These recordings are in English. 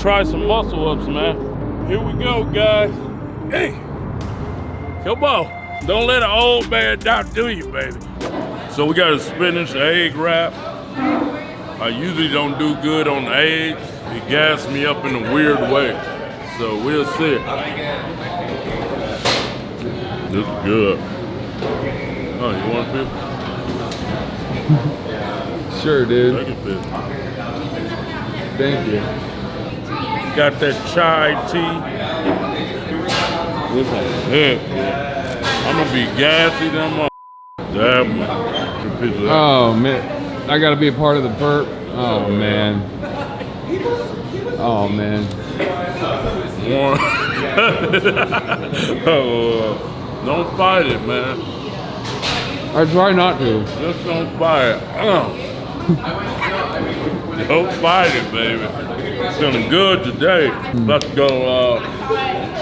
try some muscle ups, man. Here we go, guys. Hey, come on. Don't let an old man outdo you, baby. So we got a spinach egg wrap. I usually don't do good on eggs. It gassed me up in a weird way. So we'll see. This is good. Oh, you want a piece? Sure, dude. Take a piece. Thank you. Got that chai tea. This one's good. I'm gonna be gassy them up. Damn. Oh man, I gotta be a part of the burp. Oh man. Oh man. Oh, don't fight it, man. I try not to. Just don't fight it. Don't fight it, baby. It's feeling good today. Let's go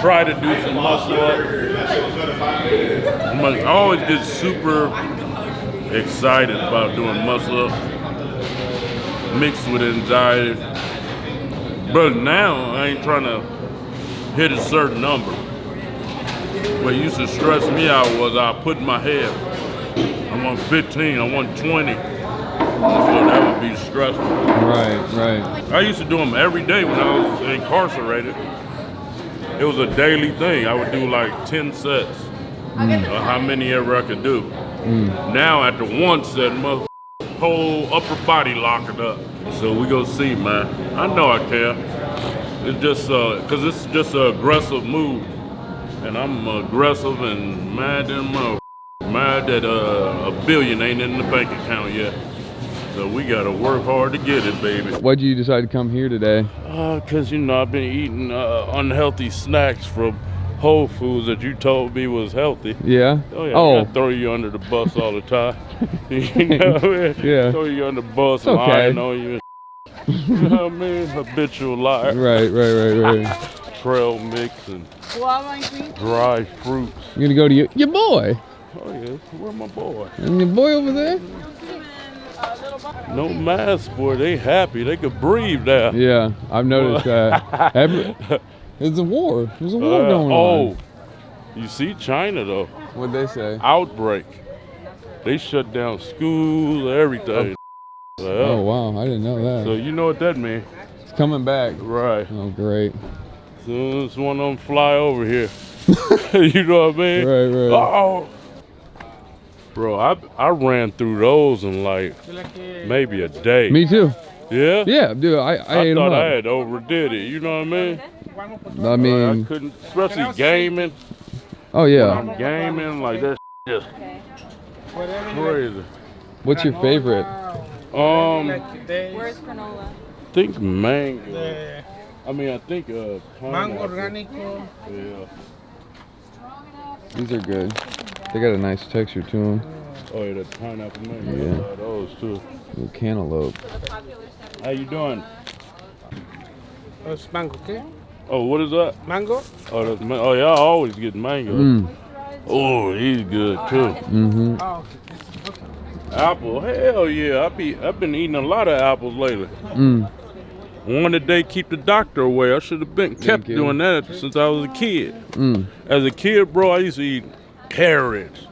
try to do some muscle up. I always get super excited about doing muscle up, mixed with anxiety. But now I ain't trying to hit a certain number. What used to stress me out was I put in my head, I want 15, I want 20. So that would be stressful. Right, right. I used to do them every day when I was incarcerated. It was a daily thing. I would do like 10 sets, how many ever I could do. Now after one set, my whole upper body locking up. So we go see, man. I know I can. It's just, cause it's just an aggressive move. And I'm aggressive and mad that a billion ain't in the bank account yet. So we gotta work hard to get it, baby. Why'd you decide to come here today? Cause you know I've been eating unhealthy snacks from Whole Foods that you told me was healthy. Yeah? Oh yeah, I gotta throw you under the bus all the time. You know what I mean? Yeah. Throw you under the bus, okay. lying on you. You know what I mean? Habitual liar. Right. Trail mix and dry fruits. You're gonna go to your boy. Oh yeah, where's my boy? And your boy over there? No mask, boy. They happy. They could breathe now. Yeah, I've noticed that. There's a war. There's a war going on. Oh, you see China though. What'd they say? Outbreak. They shut down schools, everything. Oh wow, I didn't know that. So you know what that means. It's coming back. Right. Oh great. As soon as one of them fly over here. You know what I mean? Right. Oh. Bro, I ran through those in like maybe a day. Me too. Yeah? Yeah, dude, I ate them thought up. I had overdid it, you know what I mean? I mean, I couldn't, especially gaming. Oh yeah. When I'm gaming, like that just crazy. What's your favorite? Where's granola? I think mango. I mean, I think Mango orgánico. Yeah. These are good. They got a nice texture to them. Oh yeah, the pineapple mango. Yeah. I love those too. Little cantaloupe. How you doing? It's mango, okay? Oh, what is that? Mango? Oh, that's oh yeah, I always get mango. Oh, he's good too. Mm-hmm. Oh, Apple, hell yeah. I've been eating a lot of apples lately. One a day keep the doctor away. I should have kept doing that since I was a kid. As a kid, bro, I used to eat carrots,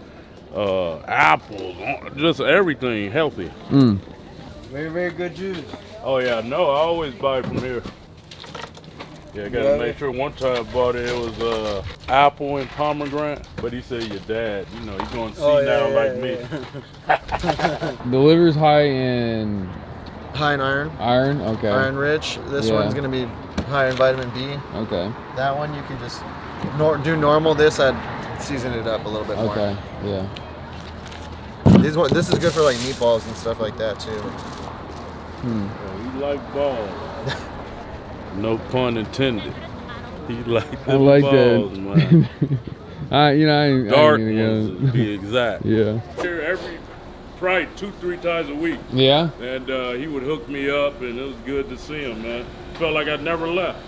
apples, just everything healthy. very, very good juice. Oh yeah, no, I always buy it from here. Yeah, I gotta make sure. One time I bought it, it was apple and pomegranate, but he said your dad, you know, he's going to see now like me. The liver's high in High in iron. iron. Okay. Iron rich. This one's gonna be high in vitamin B. Okay. That one you can just do normal. This I'd season it up a little bit more. Okay. Yeah. This is good for like meatballs and stuff like that too. Oh, he like balls. No pun intended. He like I them like balls, that. man. I Dark ain't ones, gonna to be exact. Yeah. Here probably 2-3 times a week. Yeah. And he would hook me up, and it was good to see him, man. Felt like I'd never left.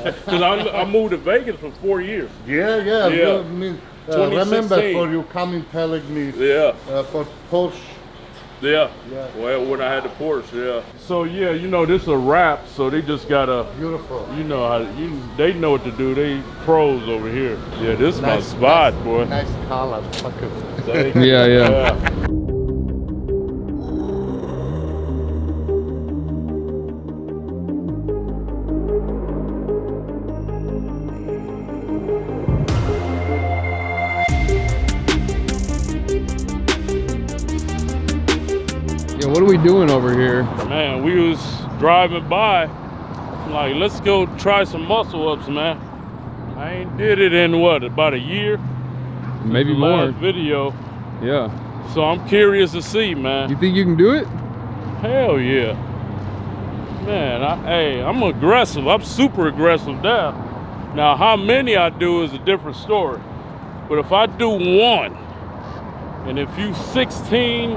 Because I moved to Vegas for 4 years. Yeah. Yeah. Remember 2016. for you coming telling me Yeah. for Porsche Yeah. Well, when I had the Porsche, yeah. So yeah, you know, this a wrap, so they just gotta, Beautiful. you know how they know what to do. They pros over here. Yeah, this is my spot, boy. Nice color. Fuck it. Thank you. Yeah. Yeah, what are we doing over here? Man, we was driving by, like, let's go try some muscle ups, man. I ain't did it in what, about a year? Maybe The more. last video. Yeah. So I'm curious to see, man. You think you can do it? Hell yeah. Man, I'm aggressive. I'm super aggressive now. Now, how many I do is a different story. But if I do one, and if you 16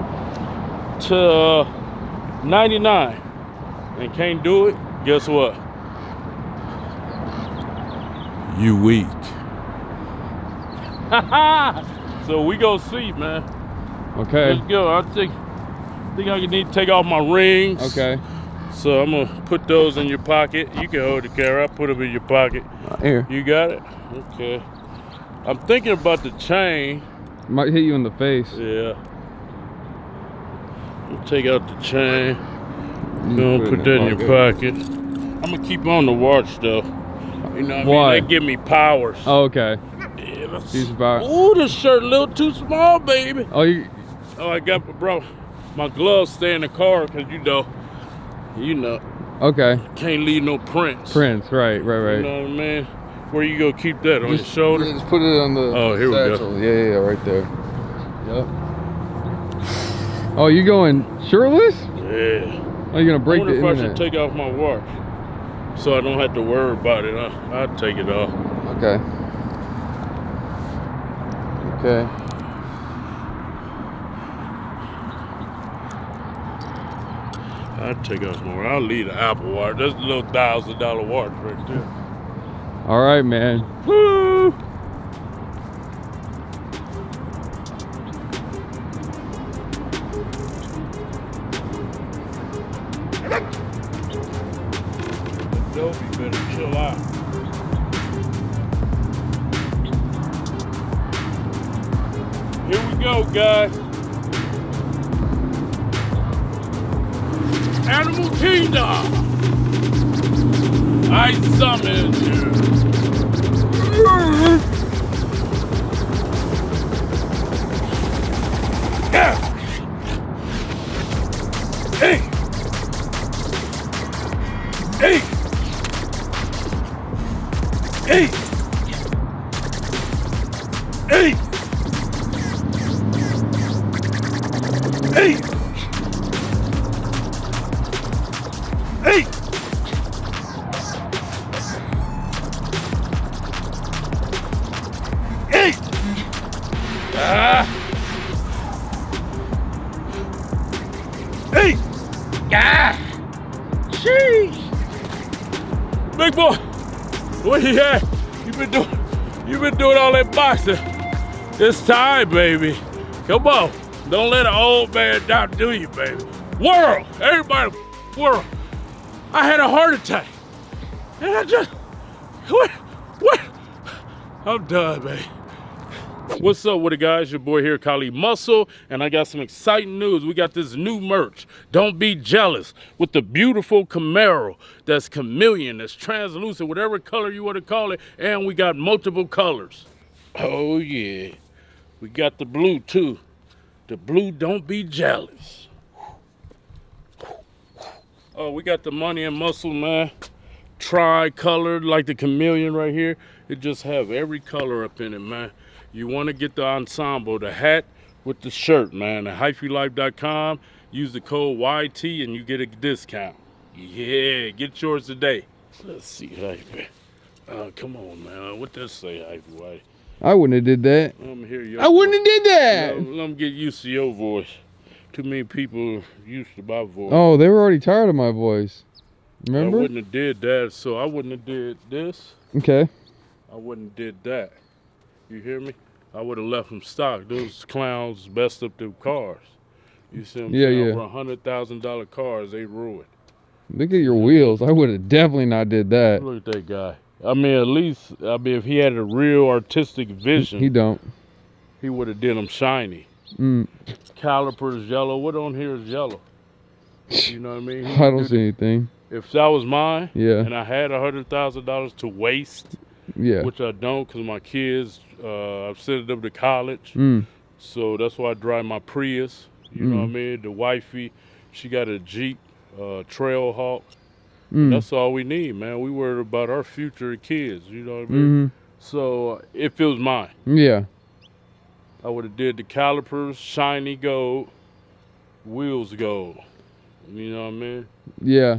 to 99 and can't do it, guess what? You weak. So we go see, man. Okay. Let's go. I think I need to take off my rings. Okay. So I'm gonna put those in your pocket. You can hold the camera. I'll put them in your pocket. Here. You got it? Okay. I'm thinking about the chain. Might hit you in the face. Yeah. Take out the chain. You Gonna put that in your pocket. I'm gonna keep on the watch though. You know what Why? I mean? They give me powers. Oh, okay. Yeah, let's He's about. Ooh, this shirt a little too small, baby. Oh, you. Oh, I got, bro, my gloves stay in the car because you know, Okay. can't leave no prints. Prince. Right. You Right. know what I mean? Where you go keep that? On your shoulder? Yeah, just put it on the. Oh, here we go. satchel. Yeah, right there. Yep. Oh, you going shirtless? Yeah. Oh, you're gonna break I wonder the if I internet. should take off my watch so I don't have to worry about it. I'll take it off. Okay. Okay. I'll take off more. I'll leave the Apple Watch. That's a little $1,000 watch right there. All right, man. Woo! Dope, you better chill out. Here we go, guys. Animal Kingdom. I summon you. Yeah. Hey. Hey. Hey. Hey. Hey. Hey. Hey. Hey. Sheesh. Big boy. What you at? You been doing all that boxing. It's time, baby. Come on. Don't let an old man outdo you, baby. World. Everybody, world. I had a heart attack. And I just, what? I'm done, baby. What's up with it, guys? Your boy here, Kali Muscle, and I got some exciting news. We got this new merch, Don't Be Jealous, with the beautiful Camaro that's chameleon, that's translucent, whatever color you want to call it, and we got multiple colors. Oh, yeah. We got the blue, too. The blue Don't Be Jealous. Oh, we got the Money and Muscle, man. Tri-colored, like the chameleon right here. It just have every color up in it, man. You want to get the ensemble, the hat with the shirt, man. At hyphylife.com, use the code YT and you get a discount. Yeah, get yours today. Let's see, Hyphy. Come on, man. What does say, Hyphy White? I wouldn't have did that. Let me hear your I wouldn't have did that. Let me get used to your voice. Too many people used to my voice. Oh, they were already tired of my voice. I Remember? wouldn't have did that, so I wouldn't have did this. Okay. I wouldn't have did that. You hear me? I would have left them stock. Those clowns messed up their cars. You see what I'm Yeah, saying? yeah. Over $100,000 cars, they ruined. Look at your wheels. I would have definitely not did that. Look at that guy. I mean, at least, if he had a real artistic vision, He don't. he would have did them shiny. Mm. Calipers yellow. What on here is yellow? You know what I mean? I don't see anything. If that was mine, Yeah. and I had $100,000 to waste, Yeah. which I don't, because my kids, I've sent them to college, Mm. so that's why I drive my Prius. You know what I mean? The wifey, she got a Jeep Trailhawk. Mm. That's all we need, man. We worried about our future kids. You know what I mean? Mm-hmm. So if it was mine, Yeah. I would have did the calipers shiny gold, wheels gold. You know what I mean? Yeah.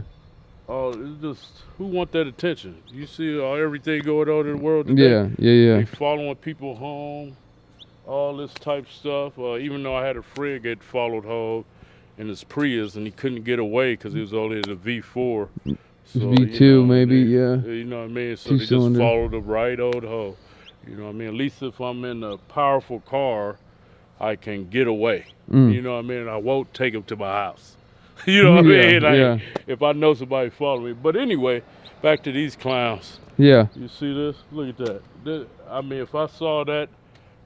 Oh, it's just, who want that attention? You see everything going on in the world today? Yeah. Yeah. Yeah. They following people home, all this type stuff. Even though I had a friend get followed home in his Prius and he couldn't get away because he was only in a V4. So, V2 maybe, yeah. You know what I mean? So they just Two-cylinder. followed him right on home. You know what I mean? At least if I'm in a powerful car, I can get away. Mm. You know what I mean? I won't take him to my house. You know what I Yeah, mean? Like, yeah. if I know somebody following me. But anyway, back to these clowns. Yeah. You see this? Look at that. I mean, if I saw that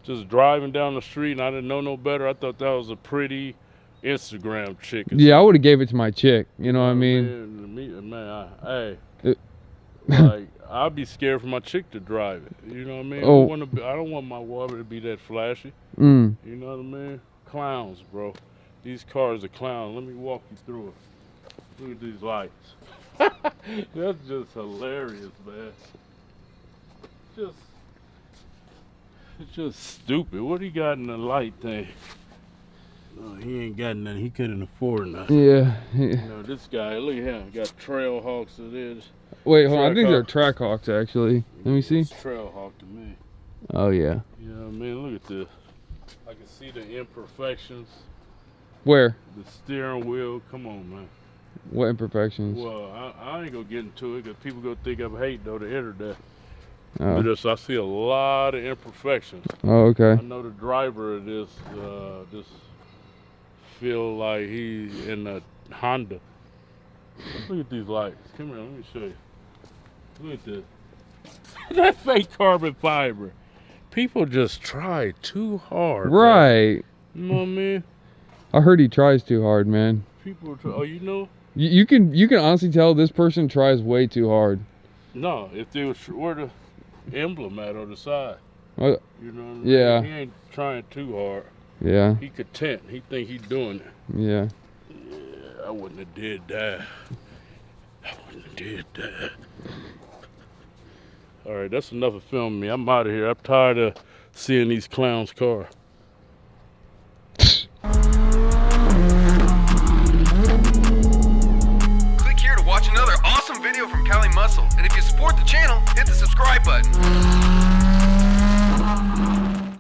just driving down the street and I didn't know no better, I thought that was a pretty Instagram chick. Yeah. I would have gave it to my chick. You know what I mean? Hey, It- like, I'd be scared for my chick to drive it. You know what I mean? Oh. I don't want my woman to be that flashy. Mm. You know what I mean? Clowns, bro. These cars are clowns. Let me walk you through it. Look at these lights. That's just hilarious, man. It's just stupid. What he got in the light thing? No, he ain't got nothing. He couldn't afford nothing. Yeah. You know, this guy, look at him. Got Trailhawks it is. Wait, hold on. I think they're Trackhawk. Trackhawks actually. Let me see. It's Trailhawk to me. Oh yeah. You know what I mean? Look at this. I can see the imperfections. Where? The steering wheel. Come on, man. What imperfections? Well, I ain't gonna get into it because people gonna think I'm hating on the internet. Oh. But just, I see a lot of imperfections. Oh, okay. I know the driver of this just feel like he's in a Honda. Look at these lights. Come here, let me show you. Look at this. That fake carbon fiber. People just try too hard. man. Right. You know what I mean? I heard he tries too hard, man. People try, oh, you know? You can honestly tell this person tries way too hard. No, if they were the emblem at on the side. Uh, You know what I mean? Yeah. He ain't trying too hard. yeah. He content. He think he doing it. Yeah. Yeah, I wouldn't have did that. I wouldn't have did that. All right, that's enough of filming me. I'm out of here. I'm tired of seeing these clowns' car. Click here to watch another awesome video from Cali Muscle. And if you support the channel, hit the subscribe button.